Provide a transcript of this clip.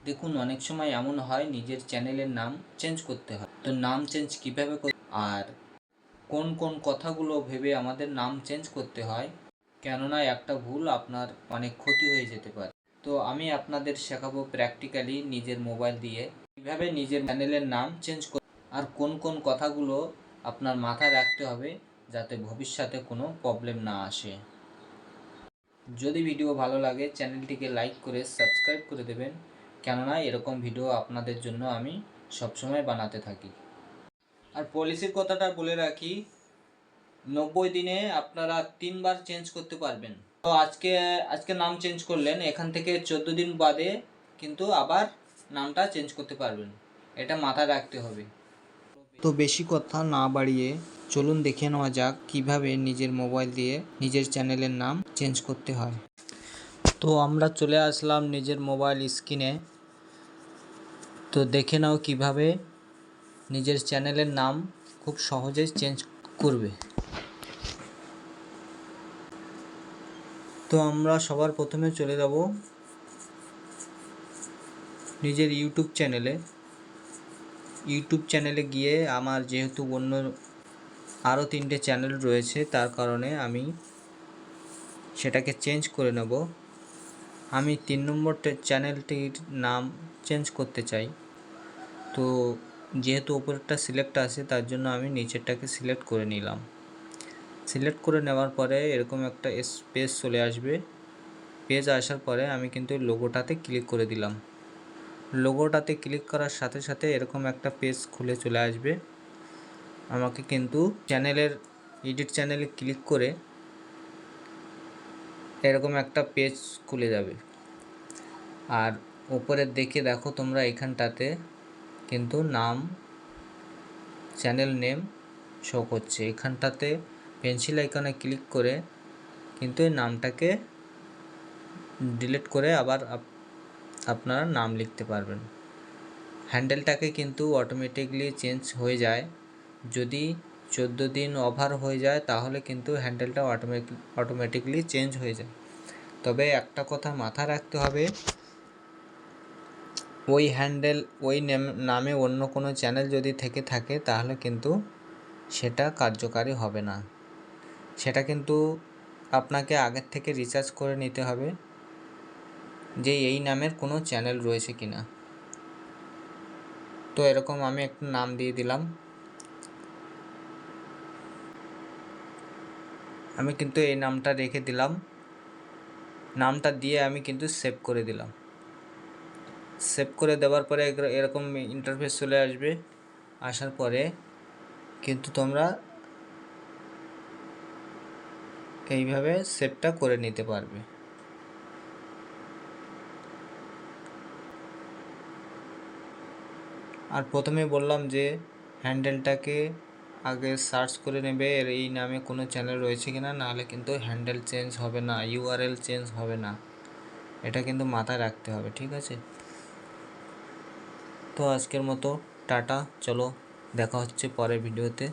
দেখুন, অনেক সময় এমন হয় নিজের চ্যানেলের নাম চেঞ্জ করতে হয়। তো নাম চেঞ্জ কীভাবে আর কোন কোন কথাগুলো ভেবে আমাদের নাম চেঞ্জ করতে হয়, কেননা একটা ভুল আপনার অনেক ক্ষতি হয়ে যেতে পারে। তো আমি আপনাদের শেখাবো প্র্যাকটিক্যালি নিজের মোবাইল দিয়ে কীভাবে নিজের চ্যানেলের নাম চেঞ্জ আর কোন কোন কথাগুলো আপনার মাথায় রাখতে হবে যাতে ভবিষ্যতে কোনো প্রবলেম না আসে। যদি ভিডিও ভালো লাগে চ্যানেলটিকে লাইক করে সাবস্ক্রাইব করে দেবেন, কেননা এরকম ভিডিও আপনাদের জন্য আমি সবসময় বানাতে থাকি। আর পলিসির কথাটা বলে রাখি, 90 দিনে আপনারা 3 বার চেঞ্জ করতে পারবেন। তো আজকে নাম চেঞ্জ করলেন, এখান থেকে 14 দিন বাদে কিন্তু আবার নামটা চেঞ্জ করতে পারবেন। এটা মাথায় রাখতে হবে। তো বেশি কথা না বাড়িয়ে চলুন দেখে নেওয়া যাক কিভাবে নিজের মোবাইল দিয়ে নিজের চ্যানেলের নাম চেঞ্জ করতে হয়। তো আমরা চলে আসলাম নিজের মোবাইল স্ক্রিনে। তো দেখে নাও কিভাবে নিজের চ্যানেলের নাম খুব সহজেই চেঞ্জ করবে। তো আমরা সবার প্রথমে চলে যাব নিজের ইউটিউব চ্যানেলে গিয়ে আমার যেহেতু অন্য আরও 3টে চ্যানেল রয়েছে, তার কারণে আমি সেটাকে চেঞ্জ করে নেব। আমি 3 নম্বর চ্যানেলটির নাম চেঞ্জ করতে চাই। তো যেহেতু উপরেরটা সিলেক্ট আছে তার জন্য আমি নিচেরটাকে সিলেক্ট করে নিলাম। সিলেক্ট করে নেওয়ার পরে এরকম একটা পেজ চলে আসবে। পেজ আসার পরে আমি কিন্তু লোগোটাতে ক্লিক করে দিলাম। লোগোটাতে ক্লিক করার সাথে সাথে এরকম একটা পেজ খুলে চলে আসবে। আমাকে কিন্তু এডিট চ্যানেলে ক্লিক করে এরকম একটা পেজ খুলে যাবে। আর উপরের দিকে দেখো তোমরা, এখানটাতে কিন্তু চ্যানেল নেম শো করছে। এখানটাতে পেন্সিল আইকনে ক্লিক করে কিন্তু এই নামটাকে ডিলিট করে আবার আপনারা নাম লিখতে পারবেন। হ্যান্ডেলটাকে কিন্তু অটোমেটিকলি চেঞ্জ হয়ে যায়। যদি 14 দিন ওভার হয়ে যায় তাহলে কিন্তু হ্যান্ডেলটা অটোমেটিকলি চেঞ্জ হয়ে যায়। তবে একটা কথা মাথায় রাখতে হবে, ওই নামে অন্য কোনো চ্যানেল যদি থেকে থাকে তাহলে কিন্তু সেটা কার্যকারী হবে না। সেটা কিন্তু আপনাকে আগের থেকে রিসার্চ করে নিতে হবে যে এই নামের কোনো চ্যানেল রয়েছে কিনা। তো এরকম আমি একটা নাম দিয়ে দিলাম। আমি কিন্তু এই নামটা রেখে দিলাম। নামটা দিয়ে আমি কিন্তু সেভ করে দিলাম। সেভ করে দেওয়ার পরে এরকম ইন্টারফেস চলে আসবে। আসার পরে কিন্তু তোমরা এইভাবে সেভটা করে নিতে পারবে। আর প্রথমে বললাম যে হ্যান্ডেলটাকে আগে সার্চ করে নেবে এই নামে কোনো চ্যানেল রয়েছে কিনা, নাহলে কিন্তু হ্যান্ডেল চেঞ্জ হবে না, ইউআরএল চেঞ্জ হবে না। এটা কিন্তু মাথায় রাখতে হবে, ঠিক আছে? তো আজকের মতো টাটা, চলো দেখা হচ্ছে পরের ভিডিওতে।